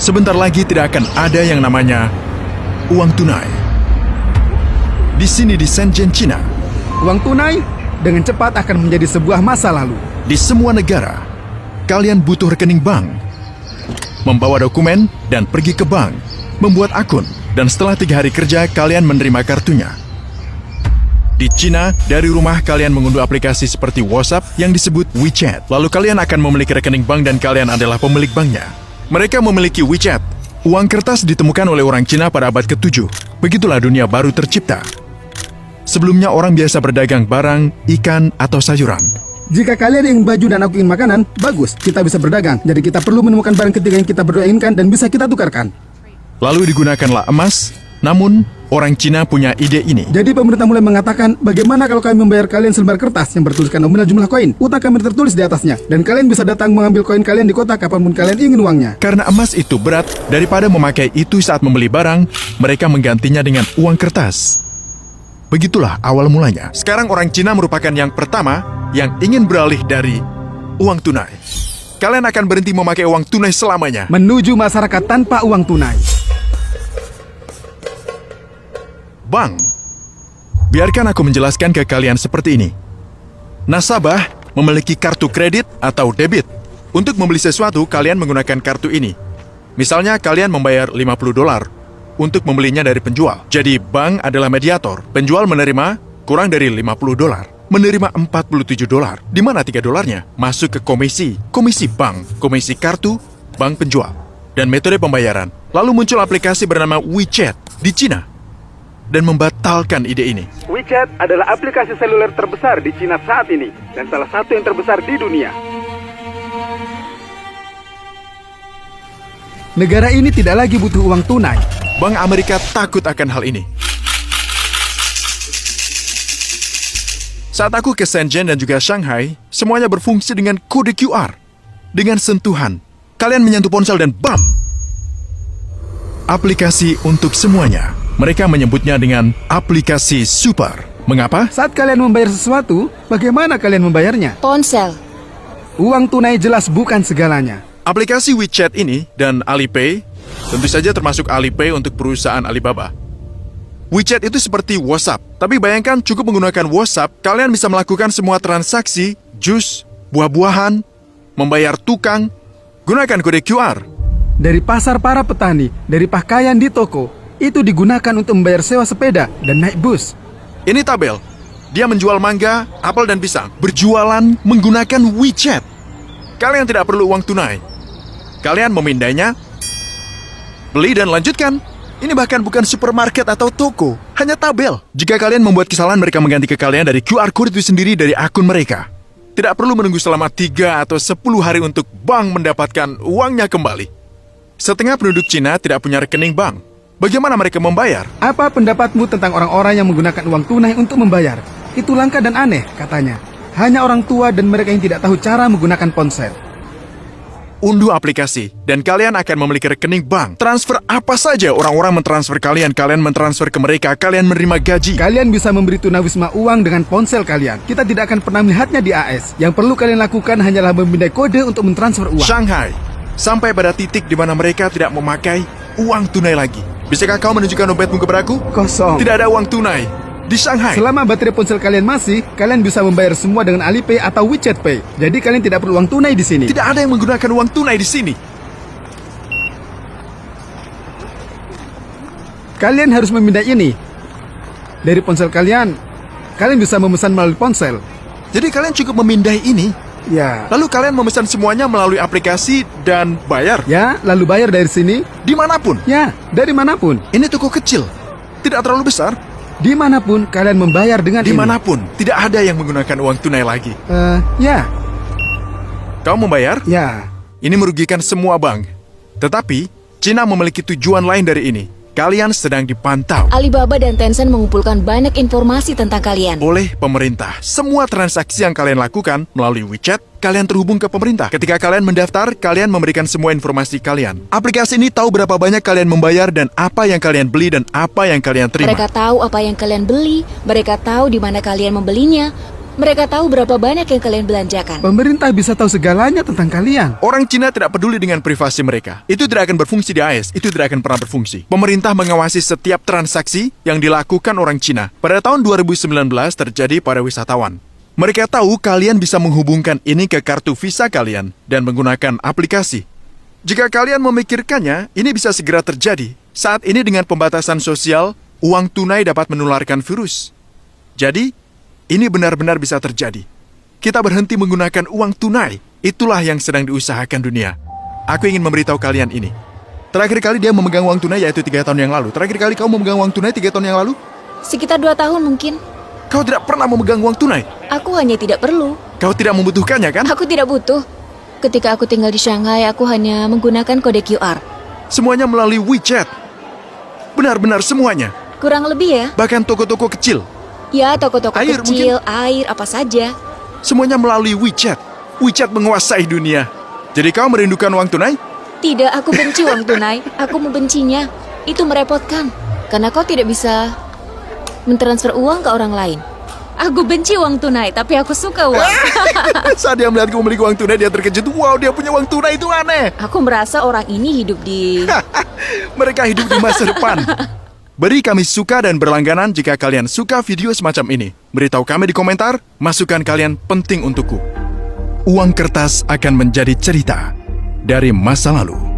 Sebentar lagi tidak akan ada yang namanya uang tunai. Di sini di Shenzhen, China, Uang tunai dengan cepat akan menjadi sebuah masa lalu. di semua negara, kalian butuh rekening bank, membawa dokumen dan pergi ke bank, membuat akun, dan setelah 3 hari kerja kalian menerima kartunya. Di China, dari rumah kalian mengunduh aplikasi seperti WhatsApp yang disebut WeChat. Lalu kalian akan memiliki rekening bank dan kalian adalah pemilik banknya. Mereka memiliki WeChat. Uang kertas ditemukan oleh orang Cina pada abad ke-7. Begitulah dunia baru tercipta. Sebelumnya orang biasa berdagang barang, ikan, atau sayuran. Jika kalian ingin baju dan aku ingin makanan, bagus, kita bisa berdagang. Jadi kita perlu menemukan barang ketiga yang kita berdua inginkan dan bisa kita tukarkan. Lalu digunakanlah emas, namun orang Cina punya ide ini. Jadi pemerintah mulai mengatakan, bagaimana kalau kami membayar kalian selembar kertas yang bertuliskan nominal jumlah koin? Utang kami tertulis di atasnya, dan kalian bisa datang mengambil koin kalian di kota kapanpun kalian ingin uangnya. Karena emas itu berat, daripada memakai itu saat membeli barang, mereka menggantinya dengan uang kertas. Begitulah awal mulanya. Sekarang orang Cina merupakan yang pertama yang ingin beralih dari uang tunai. Kalian akan berhenti memakai uang tunai selamanya. Menuju masyarakat tanpa uang tunai. Bank. Biarkan aku menjelaskan ke kalian seperti ini. Nasabah memiliki kartu kredit atau debit. Untuk membeli sesuatu, kalian menggunakan kartu ini. Misalnya kalian membayar $50 untuk membelinya dari penjual. Jadi bank adalah mediator. Penjual menerima kurang dari $50. Menerima $47. Di mana $3-nya? Masuk ke komisi. Komisi bank, komisi kartu, bank penjual. Dan metode pembayaran. Lalu muncul aplikasi bernama WeChat di Cina. Dan membatalkan ide ini. WeChat adalah aplikasi seluler terbesar di Cina saat ini, dan salah satu yang terbesar di dunia. Negara ini tidak lagi butuh uang tunai. Bank Amerika takut akan hal ini. Saat aku ke Shenzhen dan juga Shanghai, semuanya berfungsi dengan kode QR. Dengan sentuhan, kalian menyentuh ponsel dan bam! Aplikasi untuk semuanya. Mereka menyebutnya dengan aplikasi super. Mengapa? Saat kalian membayar sesuatu, bagaimana kalian membayarnya? Ponsel. Uang tunai jelas bukan segalanya. Aplikasi WeChat ini dan Alipay, tentu saja termasuk Alipay untuk perusahaan Alibaba. WeChat itu seperti WhatsApp, tapi bayangkan cukup menggunakan WhatsApp, kalian bisa melakukan semua transaksi, jus, buah-buahan, membayar tukang, gunakan kode QR. Dari pasar para petani, dari pakaian di toko, itu digunakan untuk membayar sewa sepeda dan naik bus. Ini tabel, dia menjual mangga, apel dan pisang, berjualan menggunakan WeChat. Kalian tidak perlu uang tunai. Kalian memindainya, beli dan lanjutkan. Ini bahkan bukan supermarket atau toko, hanya tabel. Jika kalian membuat kesalahan, mereka mengganti ke kalian dari QR code itu sendiri dari akun mereka. Tidak perlu menunggu selama 3 atau 10 hari untuk bank mendapatkan uangnya kembali. Setengah penduduk Cina tidak punya rekening bank. Bagaimana mereka membayar? Apa pendapatmu tentang orang-orang yang menggunakan uang tunai untuk membayar? Itu langka dan aneh, katanya. Hanya orang tua dan mereka yang tidak tahu cara menggunakan ponsel. Unduh aplikasi, dan kalian akan memiliki rekening bank. Transfer apa saja, orang-orang mentransfer kalian mentransfer ke mereka, kalian menerima gaji. Kalian bisa memberi tunawisma uang dengan ponsel kalian. Kita tidak akan pernah melihatnya di AS. Yang perlu kalian lakukan hanyalah memindai kode untuk mentransfer uang. Shanghai, sampai pada titik di mana mereka tidak memakai uang tunai lagi. Bisakah kau menunjukkan dompetmu kepadaku? Kosong. Tidak ada uang tunai di Shanghai. Selama baterai ponsel kalian masih, kalian bisa membayar semua dengan Alipay atau WeChat Pay. Jadi kalian tidak perlu uang tunai di sini. Tidak ada yang menggunakan uang tunai di sini. Kalian harus memindai ini. Dari ponsel kalian, kalian bisa memesan melalui ponsel. Jadi kalian cukup memindai ini. Ya. Lalu kalian memesan semuanya melalui aplikasi dan bayar. Ya, lalu bayar dari sini. Dimanapun. Ya, dari manapun. Ini toko kecil, tidak terlalu besar. Dimanapun kalian membayar dengan Dimanapun, tidak ada yang menggunakan uang tunai lagi. Ya. Kau membayar? Ya. Ini merugikan semua bank. Tetapi, Cina memiliki tujuan lain dari ini. Kalian sedang dipantau Alibaba dan Tencent mengumpulkan banyak informasi tentang kalian. oleh pemerintah. Semua transaksi yang kalian lakukan melalui WeChat, kalian terhubung ke pemerintah. Ketika kalian mendaftar, kalian memberikan semua informasi kalian. Aplikasi ini tahu berapa banyak kalian membayar dan apa yang kalian beli dan apa yang kalian terima. Mereka tahu apa yang kalian beli, mereka tahu di mana kalian membelinya, Mereka tahu berapa banyak yang kalian belanjakan. Pemerintah bisa tahu segalanya tentang kalian. Orang Cina tidak peduli dengan privasi mereka. Itu tidak akan berfungsi di AS, itu tidak akan pernah berfungsi. Pemerintah mengawasi setiap transaksi yang dilakukan orang Cina. Pada tahun 2019 terjadi pada wisatawan. Mereka tahu kalian bisa menghubungkan ini ke kartu visa kalian dan menggunakan aplikasi. Jika kalian memikirkannya, ini bisa segera terjadi. Saat ini dengan pembatasan sosial, uang tunai dapat menularkan virus. Jadi, ini benar-benar bisa terjadi. Kita berhenti menggunakan uang tunai. Itulah yang sedang diusahakan dunia. Aku ingin memberitahu kalian ini. Terakhir kali dia memegang uang tunai yaitu 3 tahun yang lalu. Terakhir kali kau memegang uang tunai 3 tahun yang lalu? Sekitar 2 tahun mungkin. Kau tidak pernah memegang uang tunai. Aku hanya tidak perlu. Kau tidak membutuhkannya, kan? Aku tidak butuh. Ketika aku tinggal di Shanghai, aku hanya menggunakan kode QR. Semuanya melalui WeChat. Benar-benar semuanya. Kurang lebih ya. Bahkan toko-toko kecil. Ya, toko-toko Air kecil, air, apa saja. Semuanya melalui WeChat. WeChat menguasai dunia. Jadi kau merindukan uang tunai? Tidak, aku benci uang tunai. Aku membencinya. Itu merepotkan. Karena kau tidak bisa mentransfer uang ke orang lain. Aku benci uang tunai, tapi aku suka uang. Saat dia melihatku memiliki uang tunai, dia terkejut. Wow, dia punya uang tunai, itu aneh. Aku merasa orang ini hidup di... Mereka hidup di masa depan. Beri kami suka dan berlangganan jika kalian suka video semacam ini. Beritahu kami di komentar, masukan kalian penting untukku. Uang kertas akan menjadi cerita dari masa lalu.